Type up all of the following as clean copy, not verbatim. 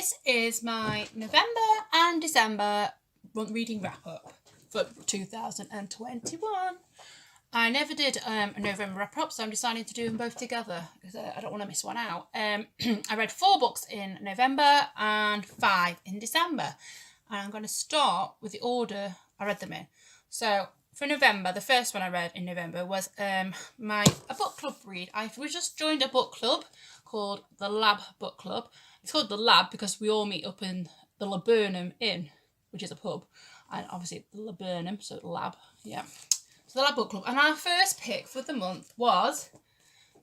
This is my November and December reading wrap-up for 2021. I never did a November wrap-up, so I'm deciding to do them both together because I don't want to miss one out. I read 4 books in November and 5 in December. And I'm going to start with the order I read them in. So for November, the first one I read in November was a book club read. We just joined a book club called the Lab Book Club. It's called the Lab because we all meet up in the Laburnum Inn, which is a pub, and obviously the Laburnum, so the Lab, yeah. So the Lab Book Club. And our first pick for the month was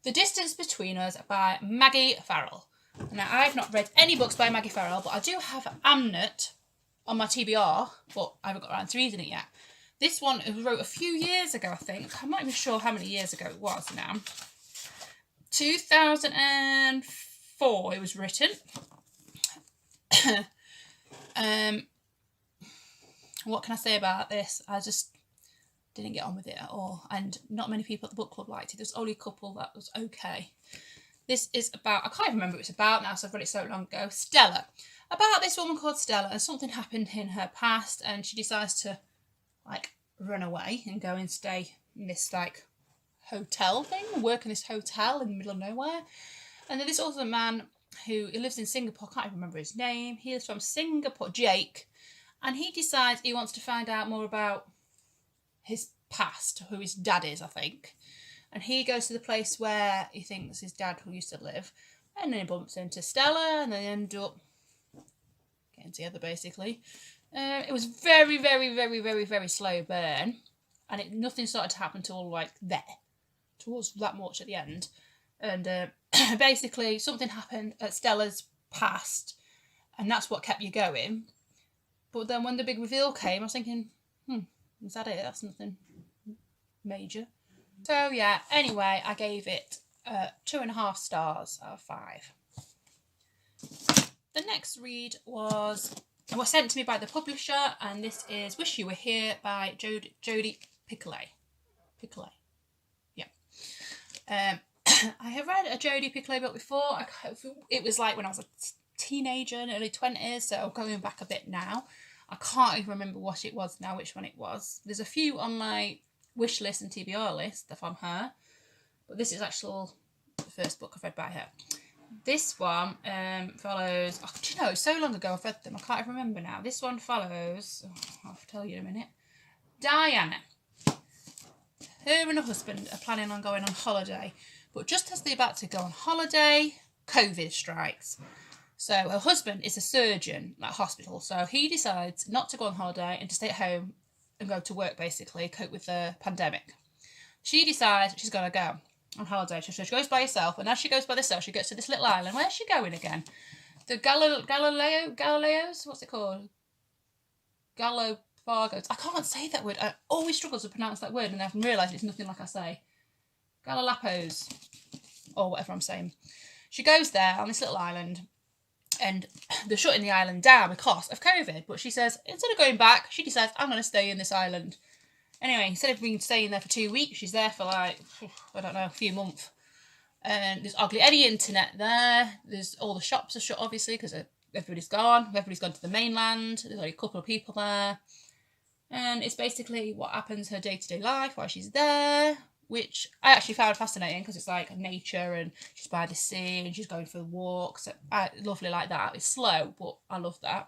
The Distance Between Us by Maggie Farrell. Now, I've not read any books by Maggie Farrell, but I do have Amnet on my TBR, but I haven't got around to reading it yet. This one was wrote a few years ago, I think. I'm not even sure how many years ago it was now. 2004 it was written. What can I say about this? I just didn't get on with it at all, and not many people at the book club liked it. There's only a couple that was okay. This is about, I can't even remember what it's about now, so I've read it so long ago. Stella. About this woman called Stella, and something happened in her past, and she decides to run away and go and stay in this hotel thing, work in this hotel in the middle of nowhere. And then there's also a man who lives in Singapore. I can't even remember his name. He is from Singapore, Jake, and he decides he wants to find out more about his past, who his dad is, I think. And he goes to the place where he thinks his dad used to live, and then he bumps into Stella, and they end up getting together, basically. It was very, very, very, very, very slow burn, and nothing started to happen till towards that much at the end. And basically something happened at Stella's past, and that's what kept you going. But then when the big reveal came, I was thinking, is that it? That's nothing major. So yeah, anyway, I gave it 2.5 stars out of 5. The next read was sent to me by the publisher, and this is Wish You Were Here by Jodi Picoult. Yeah. I have read a Jodi Picoult book before. It was when I was a teenager in early 20s, so going back a bit now. I can't even remember what it was now, which one it was. There's a few on my wish list and TBR list from her, but this is actually the first book I've read by her. This one follows, it's so long ago I've read them, I can't even remember now. This one follows, I'll tell you in a minute, Diana. Her and her husband are planning on going on holiday, but just as they're about to go on holiday, COVID strikes. So her husband is a surgeon at hospital, so he decides not to go on holiday and to stay at home and go to work, basically, cope with the pandemic. She decides she's going to go on holiday. So she goes by herself, and as she goes by herself, she gets to this little island. Where's she going again? The Galileos? What's it called? Galapagos. I can't say that word. I always struggle to pronounce that word, and I've realised it's nothing like I say. Galapagos, or whatever I'm saying. She goes there on this little island, and they're shutting the island down because of COVID. But she says, instead of going back, she decides, I'm going to stay in this island. Anyway, instead of being staying there for 2 weeks, she's there for a few months. And there's hardly any internet there. There's all the shops are shut, obviously, because everybody's gone. Everybody's gone to the mainland. There's only a couple of people there. And it's basically what happens her day-to-day life while she's there, which I actually found fascinating because it's nature, and she's by the sea and she's going for walks. Lovely like that. It's slow, but I love that.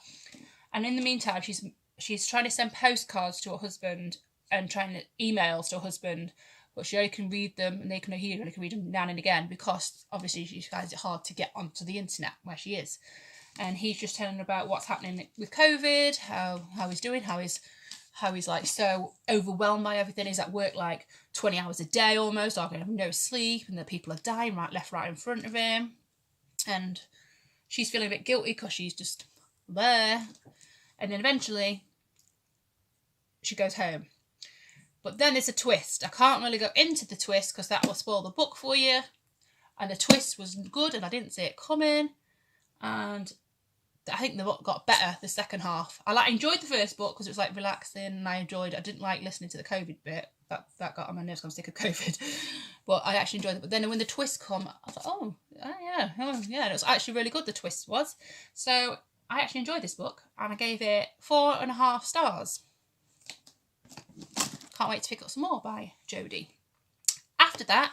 And in the meantime, she's trying to send postcards to her husband and trying to emails to her husband, but she only can read them, and he only can read them now and again because obviously she finds it hard to get onto the internet where she is. And he's just telling her about what's happening with COVID, how he's doing, how he's so overwhelmed by everything. He's at work 20 hours a day almost, having no sleep, and the people are dying left, right in front of him. And she's feeling a bit guilty because she's just there. And then eventually she goes home. But then there's a twist. I can't really go into the twist because that will spoil the book for you. And the twist was good, and I didn't see it coming. And I think the book got better the second half. I enjoyed the first book because it was relaxing, and I didn't like listening to the COVID bit. That got on my nerves. I'm sick of COVID. But I actually enjoyed it. But then when the twist come, I thought, oh yeah, Yeah, yeah, it was actually really good, the twist was. So I actually enjoyed this book, and I gave it 4.5 stars. Can't wait to pick up some more by Jodie. After that,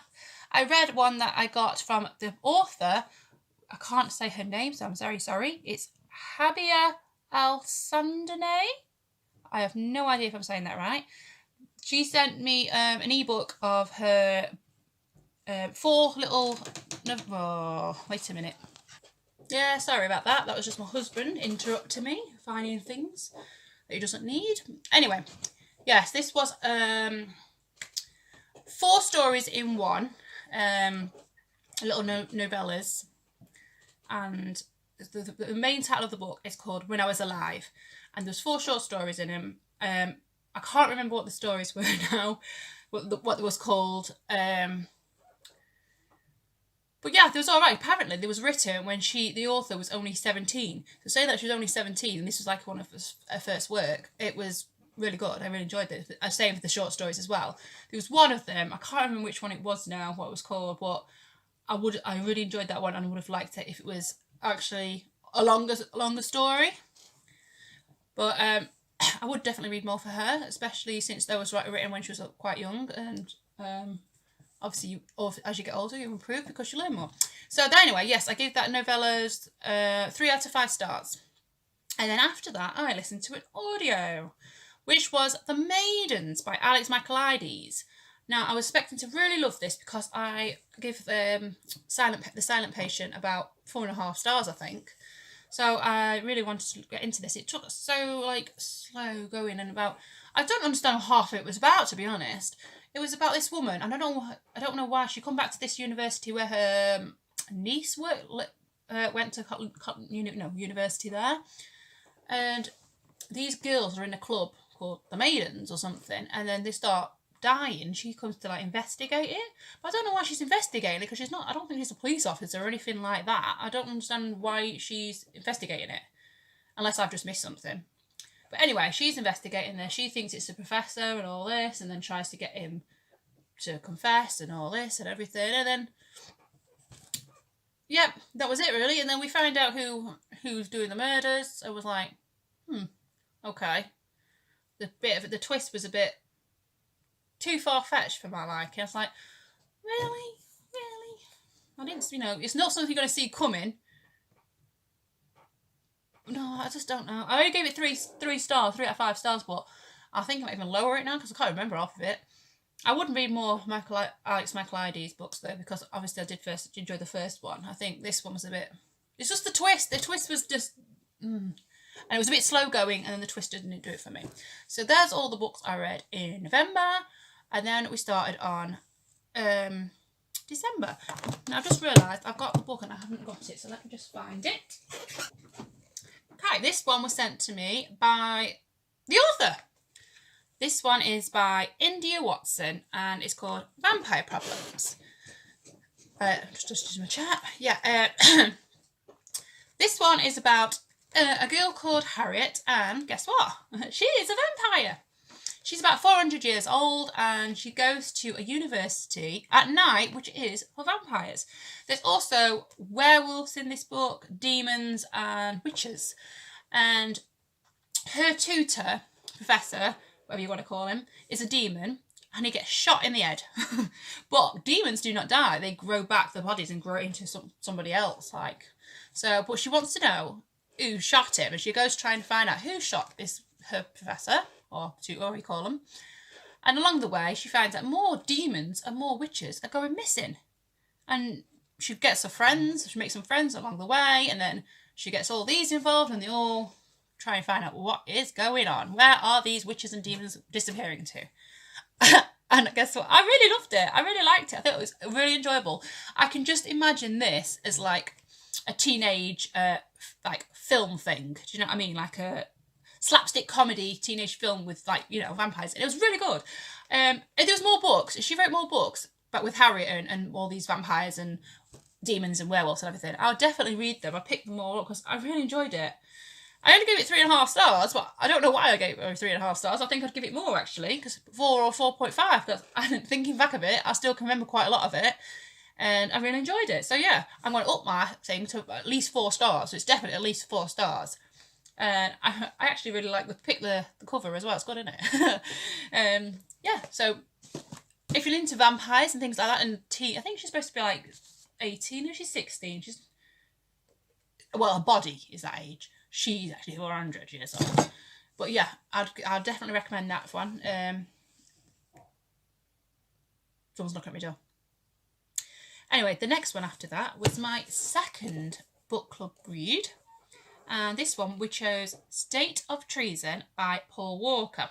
I read one that I got from the author. I can't say her name, so I'm very sorry. It's Habia Al-Sandane. I have no idea if I'm saying that right. She sent me an ebook of her 4 little... Oh, wait a minute. Yeah, sorry about that. That was just my husband interrupting me, finding things that he doesn't need. Anyway, yes, this was 4 stories in one. Little novellas. And the main title of the book is called When I Was Alive. And there's 4 short stories in them. I can't remember what the stories were now, what it was called. But yeah, it was all right. Apparently, it was written when the author was only 17. So saying that she was only 17, and this was like one of her first work, it was really good. I really enjoyed it. I saved the short stories as well. There was one of them, I can't remember which one it was now, what it was called, but I really enjoyed that one, and I would have liked it if it was actually a longer story. But I would definitely read more for her, especially since that was written when she was quite young, and obviously, as you get older, you improve because you learn more. So anyway, yes, I gave that novellas 3 out of 5 stars. And then after that, I listened to an audio, which was The Maidens by Alex Michaelides. Now, I was expecting to really love this because I give The Silent Patient about 4.5 stars, I think. So I really wanted to get into this. It took so slow going, and I don't understand half of it was about, to be honest. It was about this woman, and I don't know why she come back to this university where her niece went to university there, and these girls are in a club called the Maidens or something, and then they start dying. She comes to investigate it, but I don't know why she's investigating it, because I don't think she's a police officer or anything like that. I don't understand why she's investigating it, unless I've just missed something. But anyway, she's investigating this. She thinks it's the professor and all this, and then tries to get him to confess and all this and everything. And then, yep, that was it really. And then we find out who's doing the murders. I was like, okay. The twist was a bit too far-fetched for my liking. I was like, really? I didn't, it's not something you're going to see coming. No, I just don't know. I only gave it 3 stars, 3 out of 5 stars, but I think I might even lower it now because I can't remember half of it. I would read more Alex Michaelides books though, because obviously I did first enjoy the first one. I think this one was a bit... It's just the twist. The twist was just... And it was a bit slow going, and then the twist didn't do it for me. So there's all the books I read in November, and then we started on December. Now I've just realised I've got the book and I haven't got it, so let me just find it. Okay, this one was sent to me by the author. This one is by India Watson, and it's called Vampire Problems. Just using my chat. Yeah. This one is about a girl called Harriet, and guess what? She is a vampire. She's about 400 years old, and she goes to a university at night, which is for vampires. There's also werewolves in this book, demons and witches. And her tutor, professor, whatever you want to call him, is a demon, and he gets shot in the head. But demons do not die. They grow back their bodies and grow into somebody else. But she wants to know who shot him, and she goes trying to find out who shot her professor, or tutor, we call them. And along the way, she finds out more demons and more witches are going missing. And she gets her friends, she makes some friends along the way, and then she gets all these involved, and they all try and find out what is going on. Where are these witches and demons disappearing to? And guess what? I really loved it. I really liked it. I thought it was really enjoyable. I can just imagine this as like a teenage film thing. Do you know what I mean? Like a slapstick comedy teenage film with vampires. And it was really good. And there was more books. She wrote more books, but with Harriet and all these vampires and demons and werewolves and everything. I'll definitely read them. I picked them all up because I really enjoyed it. I only gave it 3.5 stars, but I don't know why I gave it 3.5 stars. I think I'd give it more actually, because 4 or 4.5. Because thinking back of it, I still can remember quite a lot of it. and I really enjoyed it. So yeah, I'm going to up my thing to at least 4 stars. So it's definitely at least 4 stars. And I actually really like the cover as well. It's good, isn't it? Yeah, so if you're into vampires and things like that, and I think she's supposed to be like 18 or she's 16. Well, her body is that age. She's actually 400 years old. But yeah, I'd definitely recommend that one. Someone's knocking at my door. Anyway, the next one after that was my second book club read. And this one we chose State of Treason by Paul Walker.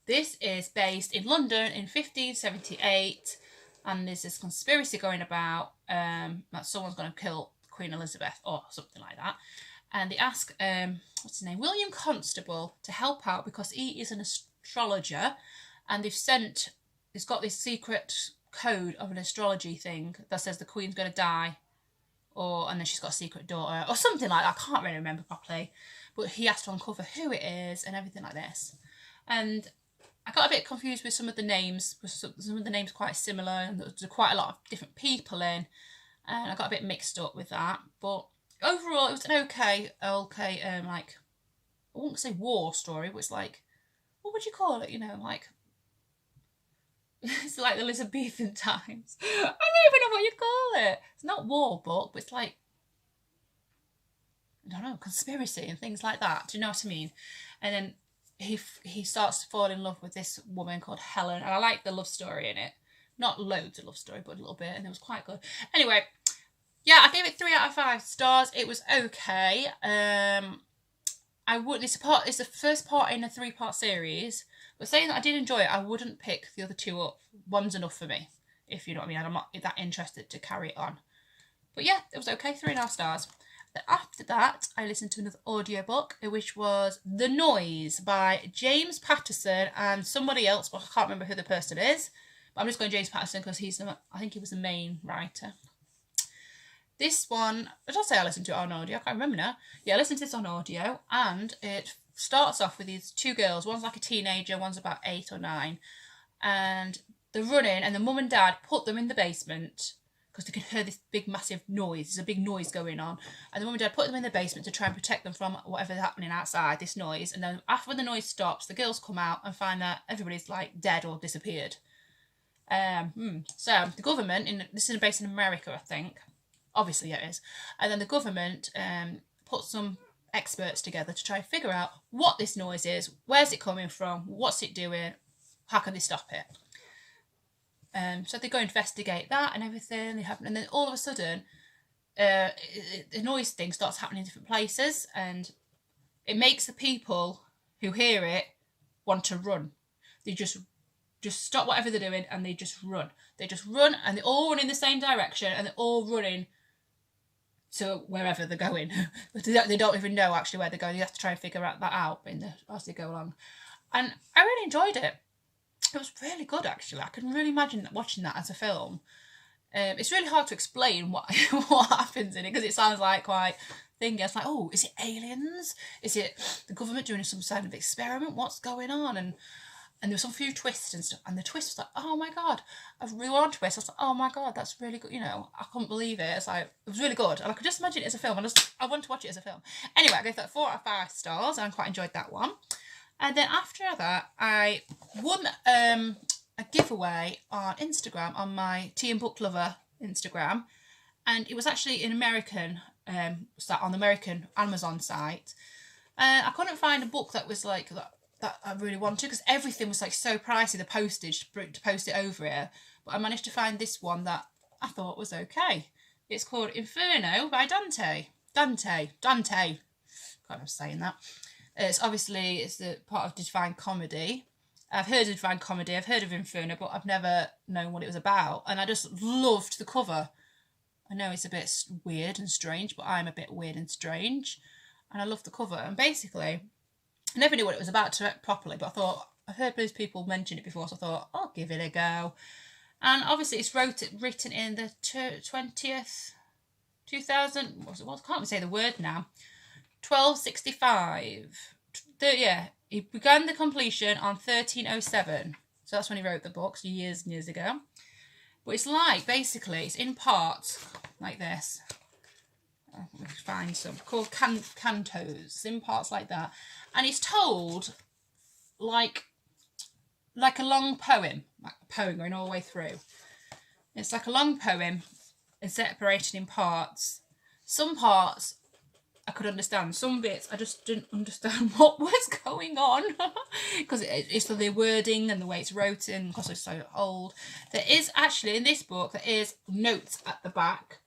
This is based in London in 1578, and there's this conspiracy going about that someone's going to kill Queen Elizabeth or something like that. And they ask, what's his name, William Constable, to help out because he is an astrologer, and he's got this secret code of an astrology thing that says the Queen's going to die, and then she's got a secret daughter or something like that. I can't really remember properly, but he has to uncover who it is and everything like this. And I got a bit confused with some of the names. Some of the names quite similar, and there's quite a lot of different people in, and I got a bit mixed up with that. But overall, it was an okay, like, I wouldn't say war story, but it's like, what would you call it? You know, like, it's like the Elizabethan times. I don't even know what you'd call it. It's not war book, but it's like, I don't know, conspiracy and things like that. Do you know what I mean? And then he starts to fall in love with this woman called Helen, and I like the love story in it. Not loads of love story, but a little bit, and it was quite good. Anyway, yeah, I gave it 3 out of 5 stars. It was okay. It's the first part in a 3-part series, but saying that I did enjoy it, I wouldn't pick the other 2 up. One's enough for me, if you know what I mean. I'm not that interested to carry it on. But yeah, it was okay, 3.5 stars. Then after that, I listened to another audiobook, which was The Noise by James Patterson and somebody else, but I can't remember who the person is. But I'm just going James Patterson because I think he was the main writer. This one, did I say I listened to it on audio? I can't remember now. Yeah, I listened to this on audio, and it starts off with these 2 girls. One's like a teenager, one's about 8 or 9. And they're running, and the mum and dad put them in the basement because they could hear this big massive noise. There's a big noise going on. And the mum and dad put them in the basement to try and protect them from whatever's happening outside, this noise. And then after the noise stops, the girls come out and find that everybody's like dead or disappeared. So the government, this is based in America, I think. Obviously, yeah, it is. And then the government put some experts together to try and figure out what this noise is, where's it coming from, what's it doing, how can they stop it. So they go investigate that and everything. And then all of a sudden, the noise thing starts happening in different places, and it makes the people who hear it want to run. They just stop whatever they're doing and they just run. They just run, and they all run in the same direction, and they're all running to wherever they're going. But they don't even know actually where they're going. You have to try and figure that out as they go along. And I really enjoyed it. It was really good, actually. I can really imagine watching that as a film. It's really hard to explain what happens in it, because it sounds like quite thingy. It's like, oh, is it aliens? Is it the government doing some kind of experiment? What's going on? And there was some few twists and stuff. And the twist was like, oh my God, a real on twist. I was like, oh my God, that's really good. You know, I couldn't believe it. It's like, it was really good. And I could just imagine it as a film. I want to watch it as a film. Anyway, I gave that 4 out of 5 stars, and I quite enjoyed that one. And then after that, I won a giveaway on Instagram, on my Tea and Book Lover Instagram. And it was actually in American, on the American Amazon site. I couldn't find a book that was like that I really wanted, because everything was like so pricey, the postage to post it over here. But I managed to find this one that I thought was okay. It's called Inferno by Dante. Dante. God, I'm saying that. It's the part of Divine Comedy. I've heard of Divine Comedy, I've heard of Inferno, but I've never known what it was about. And I just loved the cover. I know it's a bit weird and strange, but I'm a bit weird and strange. And I loved the cover. And basically, I never knew what it was about properly, but I thought, I've heard those people mention it before, so I thought, I'll give it a go. And obviously it's written in the 20th, 2000, what can't we say the word now? 1265. Yeah, he began the completion on 1307. So that's when he wrote the book, so years and years ago. But it's like, basically, it's in parts like this. Let me find some. Called cantos. It's in parts like that. And it's told like a long poem. Like a poem going all the way through. It's like a long poem. It's separated in parts. Some parts I could understand. Some bits I just didn't understand what was going on. Because it's the wording and the way it's written, because it's so old. There is actually, in this book, there is notes at the back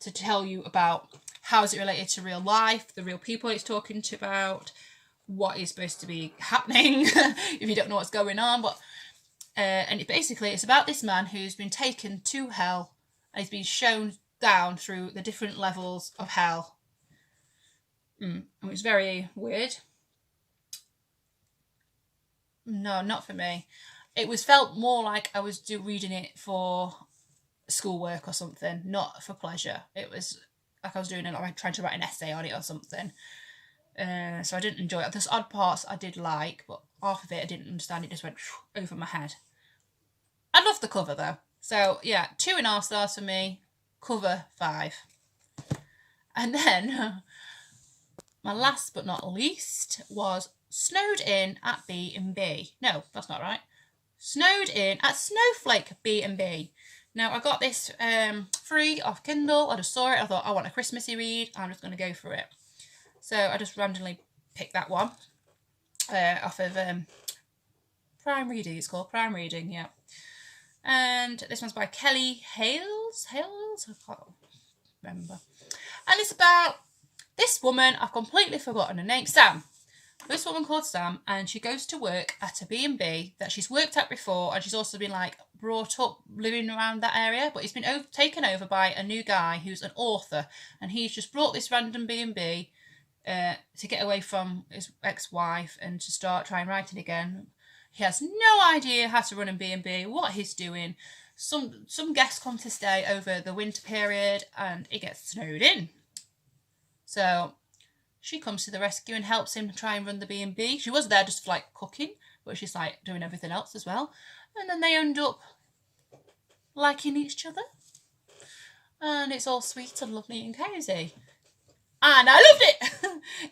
to tell you about how is it related to real life, the real people it's talking to about, what is supposed to be happening if you don't know what's going on. But and it's about this man who's been taken to hell and he's been shown down through the different levels of hell. It was very weird. No, not for me. It felt more like I was reading it for schoolwork or something, not for pleasure. It was like I was doing it, like trying to write an essay on it or something. So I didn't enjoy it. There's odd parts I did like, but half of it I didn't understand. It just went over my head. I love the cover though. So yeah, 2.5 stars for me. Cover 5. And then my last but not least was Snowed In at B&B. No, that's not right. Snowed In at Snowflake B&B. Now, I got this free off Kindle. I just saw it. I thought, I want a Christmassy read. I'm just going to go for it. So I just randomly picked that one off of Prime Reading. It's called Prime Reading, yeah. And this one's by Kelly Hales. I can't remember. And it's about this woman. I've completely forgotten her name. Sam. This woman called Sam, and she goes to work at a B&B that she's worked at before, and she's also been like brought up living around that area, but it's been taken over by a new guy who's an author, and he's just brought this random B&B to get away from his ex-wife and to start trying writing again. He has no idea how to run a B&B, what he's doing. Some guests come to stay over the winter period, and it gets snowed in. So she comes to the rescue and helps him try and run the B&B. She was there just for like cooking, but she's like doing everything else as well. And then they end up liking each other. And it's all sweet and lovely and cosy. And I loved it.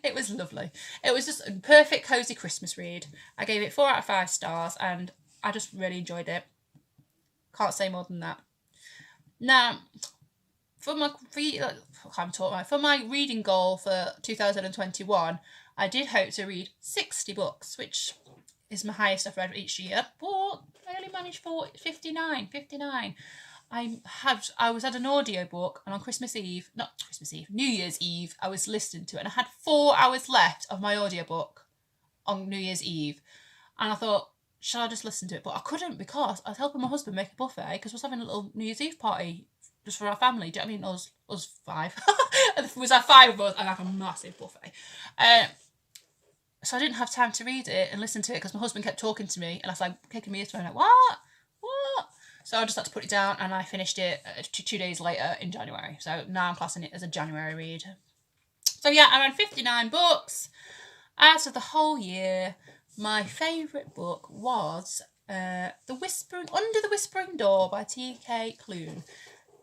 It was lovely. It was just a perfect cosy Christmas read. I gave it 4 out of 5 stars and I just really enjoyed it. Can't say more than that. Now, for my reading goal for 2021, I did hope to read 60 books, which is my highest I've read each year, but I only managed for 59. I was at an audiobook, and on New Year's Eve, I was listening to it, and I had 4 hours left of my audiobook on New Year's Eve, and I thought, shall I just listen to it? But I couldn't, because I was helping my husband make a buffet, because I was having a little New Year's Eve party just for our family. Do you know what I mean? Us 5. It was our 5 of us and like a massive buffet. So I didn't have time to read it and listen to it because my husband kept talking to me and I was like kicking me his phone like, what? So I just had to put it down and I finished it 2 days later in January. So now I'm classing it as a January read. So yeah, I read 59 books out of the whole year. My favourite book was Under the Whispering Door by T.K. Clune.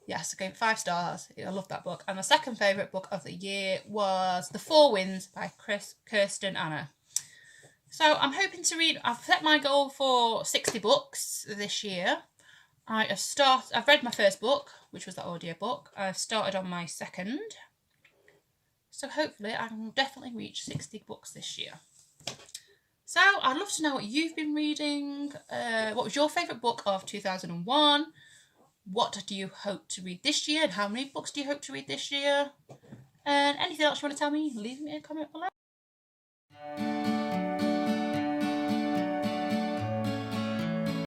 Yes, I gave it 5 stars. I love that book. And my second favourite book of the year was The Four Winds by Kirsten Anna. So I'm hoping to read, I've set my goal for 60 books this year. I've read my first book, which was the audiobook. I've started on my second. So hopefully I will definitely reach 60 books this year. So I'd love to know what you've been reading. What was your favourite book of 2001? What do you hope to read this year? And how many books do you hope to read this year? And anything else you want to tell me, leave me a comment below.